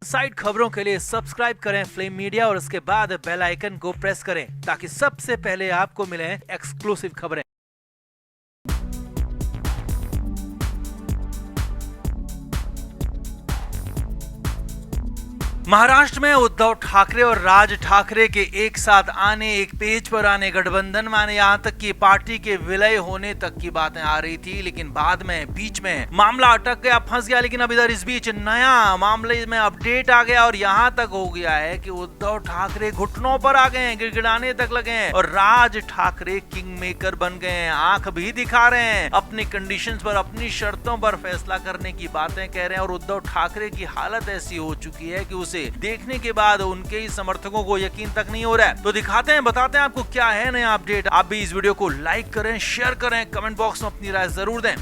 Side खबरों के लिए सब्सक्राइब करें फ्लेम मीडिया और उसके बाद बेल आइकन को प्रेस करें ताकि सबसे पहले आपको मिले एक्सक्लूसिव खबरें। महाराष्ट्र में उद्धव ठाकरे और राज ठाकरे के एक साथ आने, एक पेज पर आने, गठबंधन में आने, यहाँ तक कि पार्टी के विलय होने तक की बातें आ रही थी। लेकिन बाद में बीच में मामला अटक गया, फंस गया। लेकिन अब इधर इस बीच नया मामले में अपडेट आ गया और यहाँ तक हो गया है कि उद्धव ठाकरे घुटनों पर आ गए हैं, गिड़गिड़ाने तक लगे हैं और राज ठाकरे किंग मेकर बन गए हैं। आंख भी दिखा रहे हैं, अपनी कंडीशंस पर, अपनी शर्तों पर फैसला करने की बातें कह रहे हैं। और उद्धव ठाकरे की हालत ऐसी हो चुकी है कि उसे देखने के बाद उनके ही समर्थकों को यकीन तक नहीं हो रहा है। तो दिखाते हैं, बताते हैं आपको क्या है नया अपडेट। आप भी इस वीडियो को लाइक करें, शेयर करें, कमेंट बॉक्स में अपनी राय जरूर दें।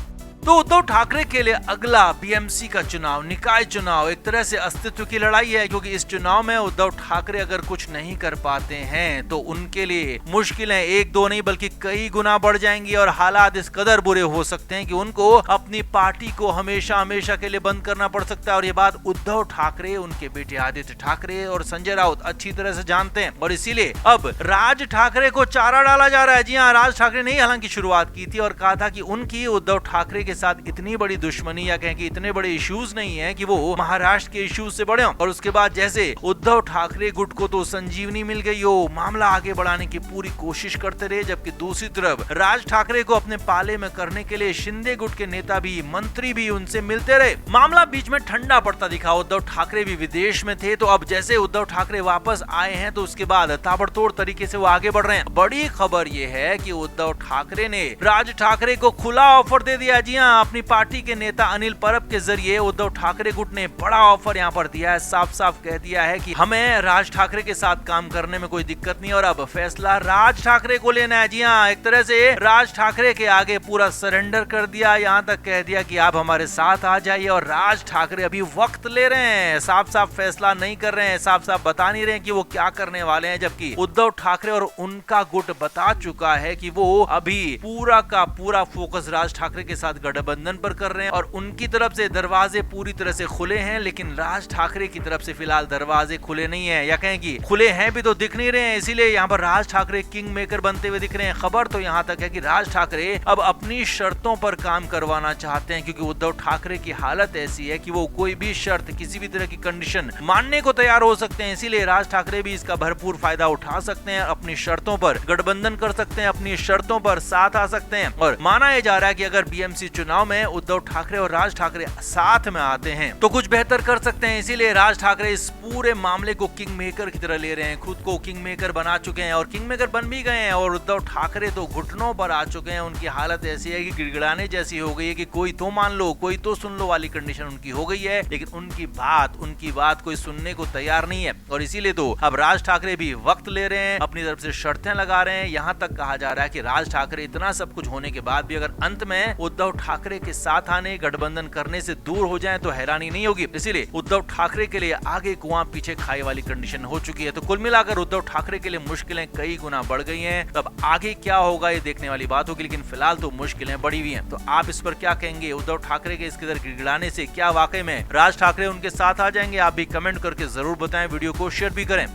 तो उद्धव ठाकरे के लिए अगला बीएमसी का चुनाव, निकाय चुनाव एक तरह से अस्तित्व की लड़ाई है, क्योंकि इस चुनाव में उद्धव ठाकरे अगर कुछ नहीं कर पाते हैं तो उनके लिए मुश्किलें एक दो नहीं बल्कि कई गुना बढ़ जाएंगी और हालात इस कदर बुरे हो सकते हैं कि उनको अपनी पार्टी को हमेशा हमेशा के लिए बंद करना पड़ सकता है। और ये बात उद्धव ठाकरे, उनके बेटे आदित्य ठाकरे और संजय राउत अच्छी तरह से जानते हैं और इसीलिए अब राज ठाकरे को चारा डाला जा रहा है। जी हाँ, राज ठाकरे ने हालांकि शुरुआत की थी और कहा था कि उनकी उद्धव ठाकरे के साथ इतनी बड़ी दुश्मनी या कहें कि इतने बड़े इश्यूज नहीं है कि वो महाराष्ट्र के इश्यूज से बड़े हों। और उसके बाद जैसे उद्धव ठाकरे गुट को तो संजीवनी मिल गई हो, मामला आगे बढ़ाने की पूरी कोशिश करते रहे, जबकि दूसरी तरफ राज ठाकरे को अपने पाले में करने के लिए शिंदे गुट के नेता भी, मंत्री भी उनसे मिलते रहे। मामला बीच में ठंडा पड़ता दिखा। उद्धव ठाकरे भी विदेश में थे, तो अब जैसे उद्धव ठाकरे वापस आए हैं तो उसके बाद ताबड़तोड़ तरीके से वो आगे बढ़ रहे हैं। बड़ी खबर ये है कि उद्धव ठाकरे ने राज ठाकरे को खुला ऑफर दे दिया। जी हाँ, अपनी पार्टी के नेता अनिल परब के जरिए उद्धव ठाकरे गुट ने बड़ा ऑफर यहाँ पर दिया है। साफ साफ कह दिया है कि हमें राज ठाकरे के साथ काम करने में कोई दिक्कत नहीं और अब फैसला राज ठाकरे को लेना है। जी हाँ, एक तरह से राज ठाकरे के आगे पूरा सरेंडर कर दिया। यहाँ तक कह दिया कि आप हमारे साथ आ जाइए। और राज ठाकरे अभी वक्त ले रहे हैं, साफ साफ फैसला नहीं कर रहे हैं, साफ साफ बता नहीं रहे हैं कि वो क्या करने वाले हैं। जबकि उद्धव ठाकरे और उनका गुट बता चुका है कि वो अभी पूरा का पूरा फोकस राज ठाकरे के साथ गठबंधन पर कर रहे हैं और उनकी तरफ से दरवाजे पूरी तरह से खुले हैं। लेकिन राज ठाकरे की तरफ से फिलहाल दरवाजे खुले नहीं है, या कहें कि खुले हैं भी तो दिख नहीं रहे हैं। इसीलिए यहाँ पर राज ठाकरे किंग मेकर बनते हुए दिख रहे हैं। खबर तो यहाँ तक है कि राज ठाकरे अब अपनी शर्तों पर काम करवाना चाहते हैं, क्योंकि उद्धव ठाकरे की हालत ऐसी है कि वो कोई भी शर्त, किसी भी तरह की कंडीशन मानने को तैयार हो सकते हैं। इसीलिए राज ठाकरे भी इसका भरपूर फायदा उठा सकते हैं, अपनी शर्तों पर गठबंधन कर सकते हैं, अपनी शर्तों पर साथ आ सकते हैं। और माना यह जा रहा है कि अगर बीएमसी चुनाव में उद्धव ठाकरे और राज ठाकरे साथ में आते हैं तो कुछ बेहतर कर सकते हैं। इसीलिए राज ठाकरे इस पूरे मामले को किंग मेकर की तरह ले रहे हैं, खुद को किंग मेकर बना चुके हैं और किंग मेकर बन भी गए हैं। और उद्धव ठाकरे तो घुटनों पर आ चुके हैं। उनकी हालत ऐसी है कि गिड़गिड़ाने जैसी हो गई है कि कोई तो मान लो, कोई तो सुन लो वाली कंडीशन उनकी हो गई है। लेकिन उनकी बात कोई सुनने को तैयार नहीं है और इसीलिए तो अब राज ठाकरे भी वक्त ले रहे हैं, अपनी तरफ से शर्तें लगा रहे हैं। यहाँ तक कहा जा रहा है कि राज ठाकरे इतना सब कुछ होने के बाद भी अगर अंत में उद्धव ठाकरे के साथ आने, गठबंधन करने से दूर हो जाएं तो हैरानी नहीं होगी। इसीलिए उद्धव ठाकरे के लिए आगे कुआं पीछे खाई वाली कंडीशन हो चुकी है। तो कुल मिलाकर उद्धव ठाकरे के लिए मुश्किलें कई गुना बढ़ गई हैं। तब आगे क्या होगा ये देखने वाली बात होगी, लेकिन फिलहाल तो मुश्किलें बढ़ी हुई हैं। तो आप इस पर क्या कहेंगे? उद्धव ठाकरे के इसके इधर गिड़गिड़ाने से क्या वाकई में राज ठाकरे उनके साथ आ जाएंगे? आप भी कमेंट करके जरूर बताएं, वीडियो को शेयर भी करें।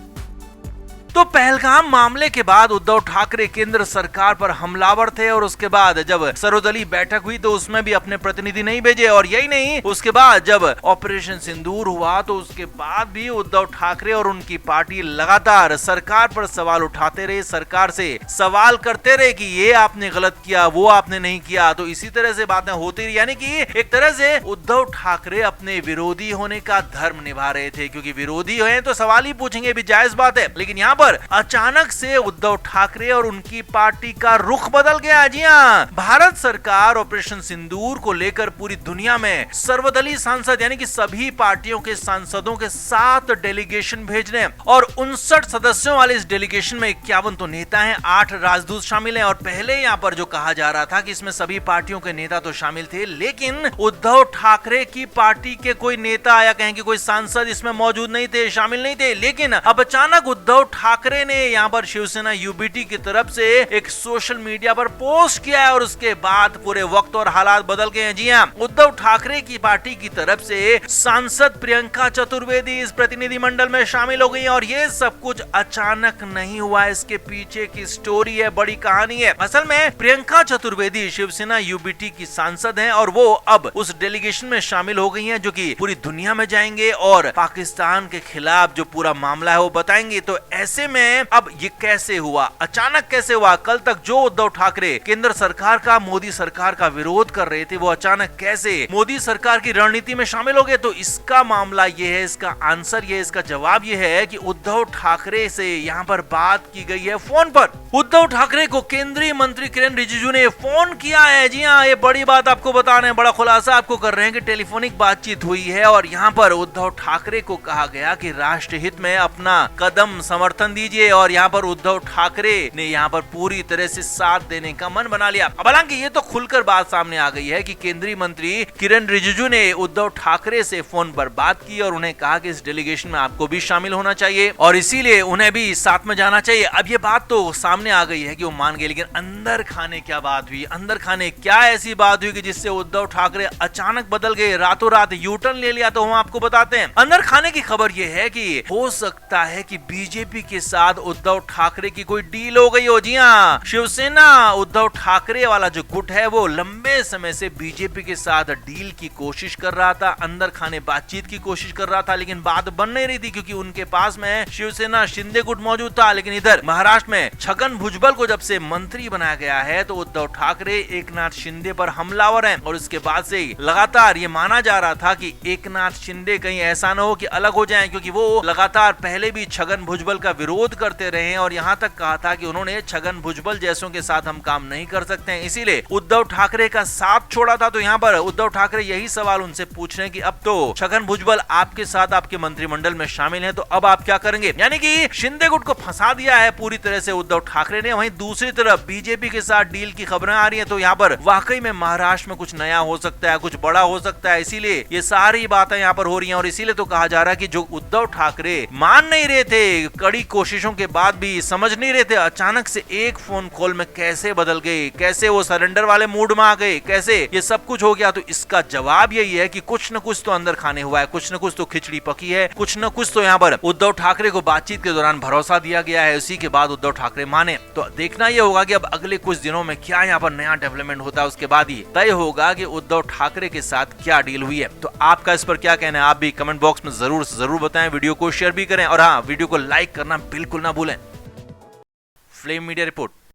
तो पहलगाम मामले के बाद उद्धव ठाकरे केंद्र सरकार पर हमलावर थे और उसके बाद जब सर्वदलीय बैठक हुई तो उसमें भी अपने प्रतिनिधि नहीं भेजे। और यही नहीं, उसके बाद जब ऑपरेशन सिंदूर हुआ तो उसके बाद भी उद्धव ठाकरे और उनकी पार्टी लगातार सरकार पर सवाल उठाते रहे, सरकार से सवाल करते रहे कि ये आपने गलत किया, वो आपने नहीं किया। तो इसी तरह से बातें होती रही, यानी कि एक तरह से उद्धव ठाकरे अपने विरोधी होने का धर्म निभा रहे थे, क्योंकि विरोधी हैं तो सवाल ही पूछेंगे, भी जायज बात है। लेकिन यहाँ पर अचानक से उद्धव ठाकरे और उनकी पार्टी का रुख बदल गया। जी हाँ, भारत सरकार ऑपरेशन सिंदूर को लेकर पूरी दुनिया में सर्वदलीय सांसद यानी कि सभी पार्टियों के सांसदों के 7 डेलीगेशन भेजने और 59 सदस्यों वाले इस डेलीगेशन में 51 तो नेता हैं, 8 राजदूत शामिल हैं। और पहले यहाँ पर जो कहा जा रहा था कि इसमें सभी पार्टियों के नेता तो शामिल थे, लेकिन उद्धव ठाकरे की पार्टी के कोई नेता या कहें कि कोई सांसद इसमें मौजूद नहीं थे, शामिल नहीं थे। लेकिन अब अचानक उद्धव ठाकरे ठाकरे ने यहाँ पर शिवसेना यूबीटी की तरफ से एक सोशल मीडिया पर पोस्ट किया है और उसके बाद पूरे वक्त और हालात बदल गए हैं। जी हाँ, उद्धव ठाकरे की पार्टी की तरफ से सांसद प्रियंका चतुर्वेदी इस प्रतिनिधिमंडल में शामिल हो गई है और ये सब कुछ अचानक नहीं हुआ, इसके पीछे की स्टोरी है, बड़ी कहानी है। असल में प्रियंका चतुर्वेदी शिवसेना यूबीटी की सांसद हैं और वो अब उस डेलीगेशन में शामिल हो गई हैं जो कि पूरी दुनिया में जाएंगे और पाकिस्तान के खिलाफ जो पूरा मामला है वो बताएंगे। तो ऐसे में अब ये कैसे हुआ, अचानक कैसे हुआ? कल तक जो उद्धव ठाकरे केंद्र सरकार का, मोदी सरकार का विरोध कर रहे थे, वो अचानक कैसे मोदी सरकार की रणनीति में शामिल हो गए? तो इसका मामला ये है, इसका आंसर ये, इसका जवाब ये है कि उद्धव ठाकरे से यहाँ पर बात की गई है फोन पर। उद्धव ठाकरे को केंद्रीय मंत्री किरण रिजिजू ने फोन किया है। जी हाँ, ये बड़ी बात आपको बता रहे हैं, बड़ा खुलासा आपको कर रहे हैं कि टेलीफोनिक बातचीत हुई है और यहाँ पर उद्धव ठाकरे को कहा गया कि राष्ट्र हित में अपना कदम समर्थन दीजिए और यहाँ पर उद्धव ठाकरे ने यहाँ पर पूरी तरह से साथ देने का मन बना लिया। अब हालांकि ये तो खुलकर बात सामने आ गई है कि केंद्रीय मंत्री किरण रिजिजू ने उद्धव ठाकरे से फोन पर बात की और उन्हें कहा कि इस डेलीगेशन में आपको भी शामिल होना चाहिए और इसीलिए उन्हें भी साथ में जाना चाहिए। अब ये बात तो सामने आ गई है कि वो मान गए, लेकिन अंदर खाने क्या बात हुई, अंदर खाने क्या ऐसी बात हुई कि जिससे उद्धव ठाकरे अचानक बदल गए, रातों रात यू टर्न ले लिया? तो हम आपको बताते हैं। अंदर खाने की खबर ये है कि हो सकता है कि बीजेपी के साथ उद्धव ठाकरे की कोई डील हो गई हो। जी हाँ, शिवसेना उद्धव ठाकरे वाला जो गुट है वो लंबे समय से बीजेपी के साथ डील की कोशिश कर रहा था, अंदर खाने बातचीत की कोशिश कर रहा था, लेकिन बात बन नहीं रही थी क्योंकि उनके पास में शिवसेना शिंदे गुट मौजूद था। लेकिन इधर महाराष्ट्र में छगन भुजबल को जब से मंत्री बनाया गया है तो उद्धव ठाकरे एकनाथ शिंदे पर हमलावर हैं और उसके बाद से लगातार ये माना जा रहा था कि एकनाथ शिंदे कहीं ऐसा न हो कि अलग हो जाएं, क्योंकि वो लगातार पहले भी छगन भुजबल का विरोध करते रहे हैं और यहाँ तक कहा था कि उन्होंने छगन भुजबल जैसों के साथ हम काम नहीं कर सकते हैं, इसीलिए उद्धव ठाकरे का साथ छोड़ा था। तो यहाँ पर उद्धव ठाकरे यही सवाल उनसे पूछ रहे हैं कि अब तो छगन भुजबल आपके साथ आपके मंत्रिमंडल में शामिल है, तो अब आप क्या करेंगे? यानी कि शिंदे गुट को फंसा दिया है पूरी तरह से उद्धव ठाकरे ने। वहीं दूसरी तरफ बीजेपी के साथ डील की खबरें आ रही है, तो यहाँ पर वाकई में महाराष्ट्र में कुछ नया हो सकता है, कुछ बड़ा हो सकता है, इसीलिए ये सारी बातें यहाँ पर हो रही हैं और इसीलिए तो कहा जा रहा है कि जो उद्धव ठाकरे मान नहीं रहे थे, कड़ी कोशिशों के बाद भी समझ नहीं रहे थे, अचानक से एक फोन कॉल में कैसे बदल गए, कैसे वो सरेंडर वाले मूड में आ गए, कैसे ये सब कुछ हो गया? तो इसका जवाब यही है कि कुछ न कुछ तो अंदर खाने हुआ है, कुछ न कुछ तो खिचड़ी पकी है, कुछ न कुछ तो यहाँ पर उद्धव ठाकरे को बातचीत के दौरान भरोसा दिया गया है, उसी के बाद उद्धव ठाकरे माने। तो देखना यह होगा कि अब अगले कुछ दिनों में क्या यहाँ पर नया डेवलपमेंट होता है, उसके बाद ही तय होगा कि उद्धव ठाकरे के साथ क्या डील हुई है। तो आपका इस पर क्या कहना है, आप भी कमेंट बॉक्स में जरूर बताएं, वीडियो को शेयर भी करें और हाँ, वीडियो को लाइक करना बिल्कुल ना भूलें। Flame media report.